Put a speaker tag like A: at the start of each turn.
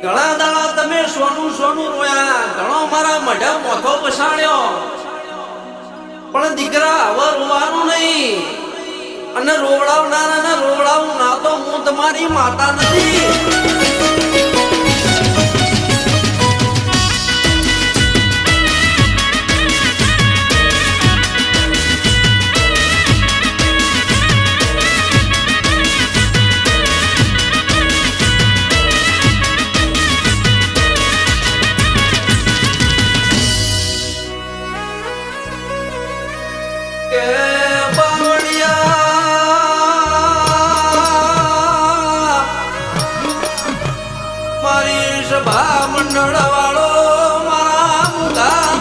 A: ઘણા દાડા તમે સોનું સોનું રોયા, ઘણો મારા મઢા મોથો પસાડ્યો, પણ દીકરા હવે રોવાનું નહીં. અને રોવડાવનારા રોવડાવું ના તો હું તમારી માતા નથી. મારી સભા મંડળ વાળો મારા મુદા